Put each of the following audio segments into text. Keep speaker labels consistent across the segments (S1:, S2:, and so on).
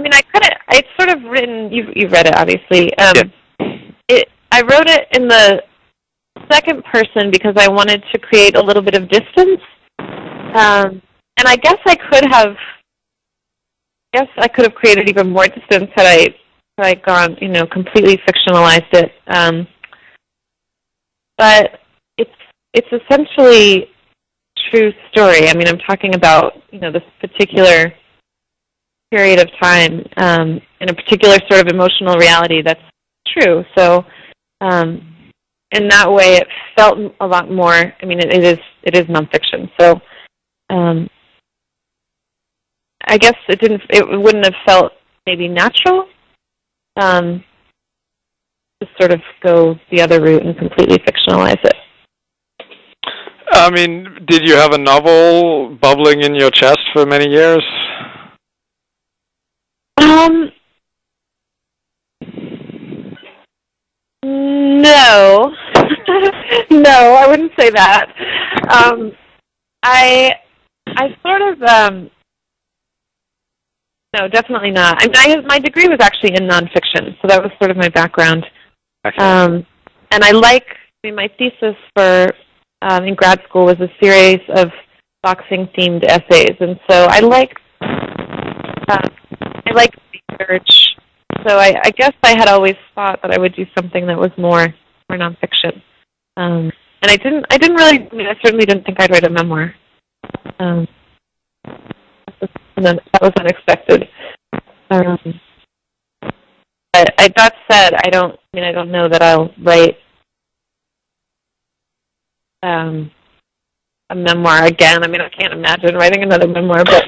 S1: mean, it's sort of written, you've read it, obviously.
S2: Yeah.
S1: I wrote it in the second person because I wanted to create a little bit of distance. And I guess I could have created even more distance had I gone, completely fictionalized it. But it's essentially true story. I mean, I'm talking about, this particular period of time in a particular sort of emotional reality that's true. So in that way, it felt a lot more. I mean, it is nonfiction. So I guess it wouldn't have felt maybe natural to sort of go the other route and completely fictionalize it.
S2: I mean, did you have a novel bubbling in your chest for many years?
S1: No. No, I wouldn't say that. I sort of, no, definitely not. I mean, my degree was actually in nonfiction, so that was sort of my background.
S2: Okay.
S1: And my thesis for in grad school was a series of boxing-themed essays, and so I like research. So I guess I had always thought that I would do something that was more nonfiction. And I certainly didn't think I'd write a memoir. And then that was unexpected. But that said, I don't know that I'll write a memoir again. I mean, I can't imagine writing another memoir, but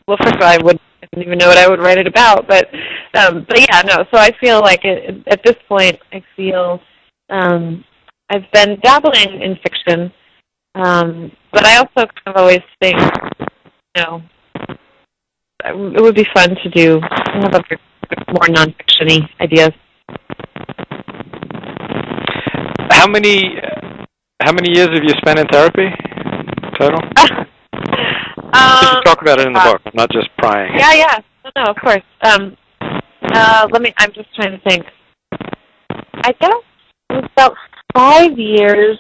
S1: well, first of all, I didn't even know what I would write it about, but yeah, no. So I feel like at this point, I feel I've been dabbling in fiction, but I also kind of always think, it would be fun to have other more nonfiction-y ideas.
S2: How many years have you spent in therapy total? You should talk about it in the book. I'm not just prying.
S1: Yeah. No, of course. I'm just trying to think. I guess it was about 5 years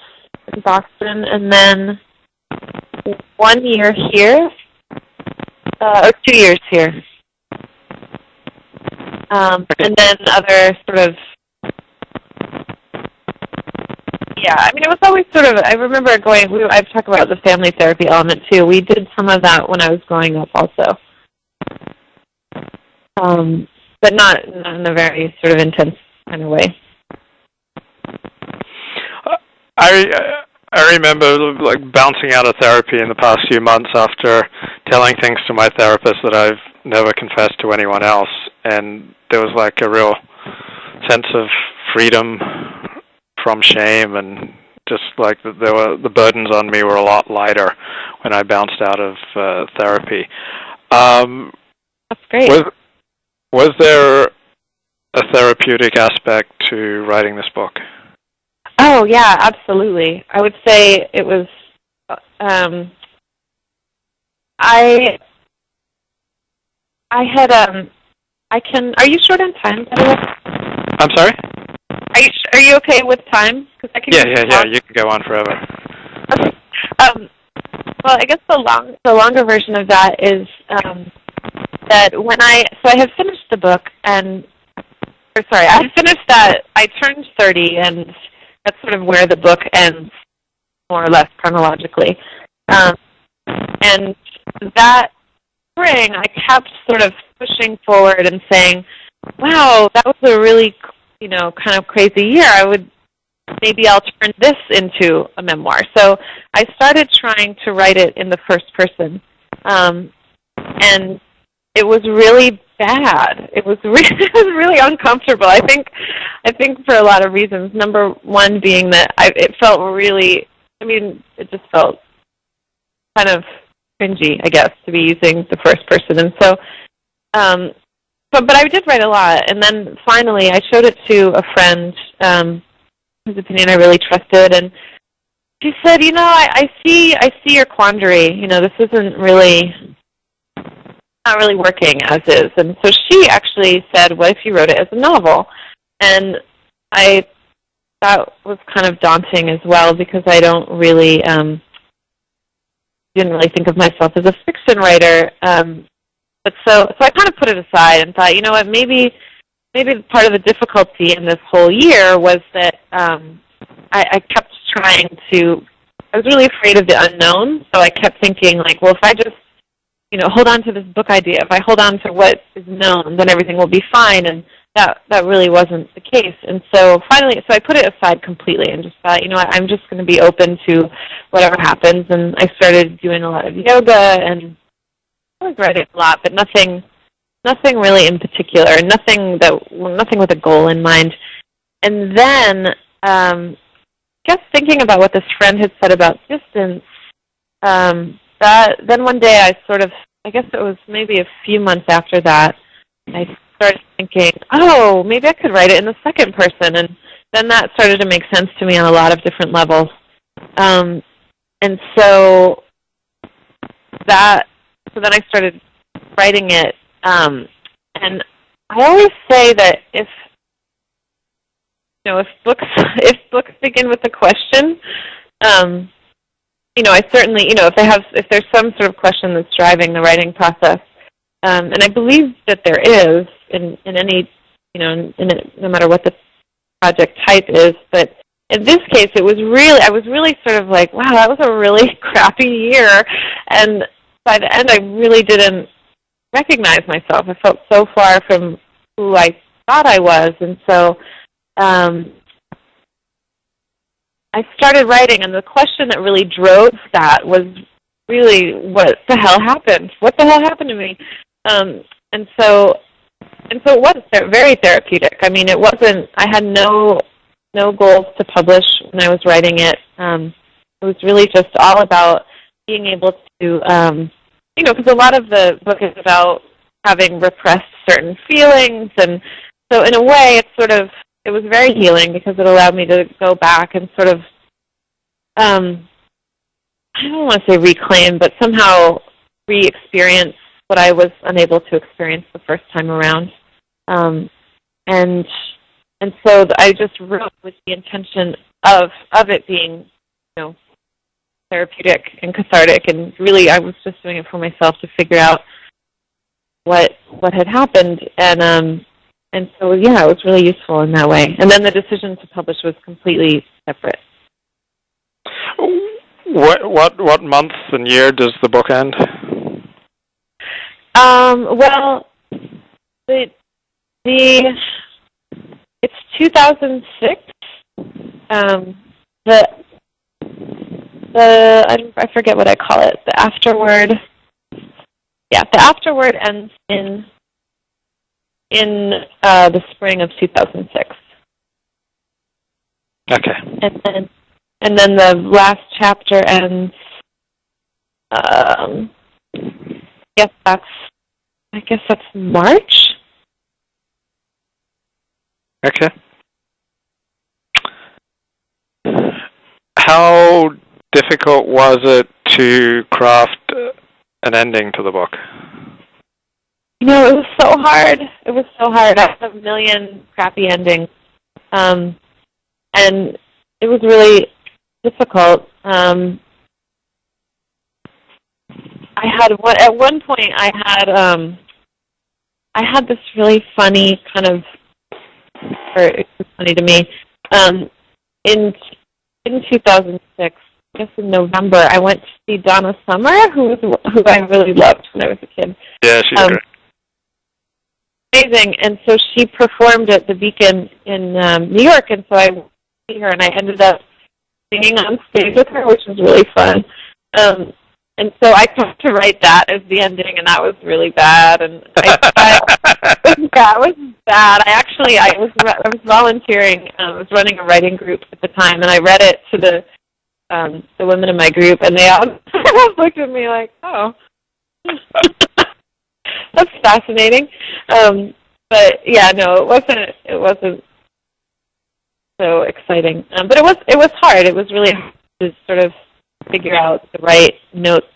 S1: in Boston, and then 1 year here, or 2 years here. And then other sort of, yeah, I mean, it was always sort of, I remember I've talked about the family therapy element too. We did some of that when I was growing up also. But not in a very sort of intense kind of way.
S2: I remember like bouncing out of therapy in the past few months after telling things to my therapist that I've never confessed to anyone else, and there was like a real sense of freedom from shame, and just like the burdens on me were a lot lighter when I bounced out of therapy.
S1: That's great.
S2: Was there a therapeutic aspect to writing this book?
S1: Oh yeah, absolutely. I would say it was. I had. Are you short on time, by the way?
S2: I'm sorry?
S1: Are you okay with time? Because I can.
S2: Yeah. You can go on forever.
S1: Okay. Well, I guess the longer version of that is that I had finished the book I finished that. I turned 30, and that's sort of where the book ends, more or less chronologically. And that spring, I kept sort of pushing forward and saying, "Wow, that was a really, kind of crazy year. Maybe I'll turn this into a memoir." So I started trying to write it in the first person, and it was really bad. It was really uncomfortable. I think for a lot of reasons. Number one being that it felt really. I mean, it just felt kind of cringy, I guess, to be using the first person. And so, but I did write a lot. And then finally, I showed it to a friend whose opinion I really trusted, and she said, "I see your quandary. This isn't really not really working as is. And so she actually said, what if you wrote it as a novel? And that was kind of daunting as well, because I didn't really think of myself as a fiction writer. But so I kind of put it aside and thought, you know what, maybe part of the difficulty in this whole year was that I kept trying to, I was really afraid of the unknown, so I kept thinking, like, well, if I just, hold on to this book idea, if I hold on to what is known, then everything will be fine, and that really wasn't the case. And so finally, I put it aside completely and just thought, I'm just going to be open to whatever happens, and I started doing a lot of yoga, and I was writing a lot, but nothing really in particular, nothing with a goal in mind. And then, just thinking about what this friend had said about distance, then one day I guess it was maybe a few months after that, I started thinking, oh, maybe I could write it in the second person, and then that started to make sense to me on a lot of different levels. And so then I started writing it, and I always say that if books begin with a question, I certainly, if there's some sort of question that's driving the writing process, and I believe that there is in any, no matter what the project type is, but in this case, I was really sort of like, wow, that was a really crappy year, and by the end, I really didn't recognize myself. I felt so far from who I thought I was, and so I started writing, and the question that really drove that was really, what the hell happened? What the hell happened to me? And so it was very therapeutic. I mean, it wasn't, I had no goals to publish when I was writing it. It was really just all about being able to, because a lot of the book is about having repressed certain feelings, and so in a way, it was very healing, because it allowed me to go back and sort of, I don't want to say reclaim, but somehow re-experience what I was unable to experience the first time around. And so I just wrote with the intention of it being, therapeutic and cathartic, and really I was just doing it for myself to figure out what had happened, and so yeah, it was really useful in that way. And then the decision to publish was completely separate.
S2: What month and year does the book end?
S1: Well, it's 2006. I forget what I call it. The afterword. Yeah, the afterword ends in the spring of 2006.
S2: Okay.
S1: And then the last chapter ends. I guess that's March.
S2: Okay. How difficult was it to craft an ending to the book?
S1: It was so hard. It was so hard. I had a million crappy endings. And it was really difficult. At one point I had this really funny kind of, or it was funny to me, in 2006, I guess in November, I went to see Donna Summer, who I really loved when I was a kid.
S2: Yeah, she's great.
S1: Amazing, and so she performed at the Beacon in New York, and so I went to see her, and I ended up singing on stage with her, which was really fun. And so I tried to write that as the ending, and that was really bad. And that was bad. I was volunteering. I was running a writing group at the time, and I read it to the women in my group, and they all looked at me like, "Oh, that's fascinating." But yeah, no, it wasn't so exciting. But it was hard. It was really hard to sort of figure out the right notes